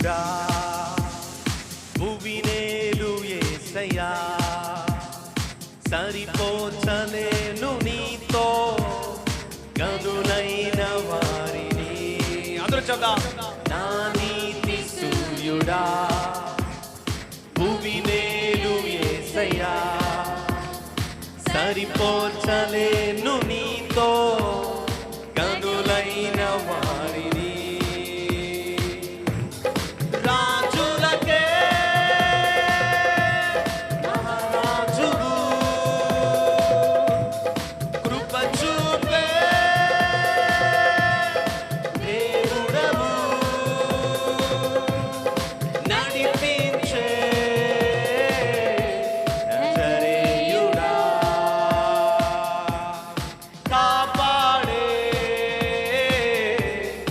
సూర్యుడా భువినేలు యేసయ్యా సరిపోచలేను నీతో గనులైన వారిని అందరూ చెప్దాం నా నీతి సూర్యుడా భువినేలు యేసయ్యా సరిపోచలేను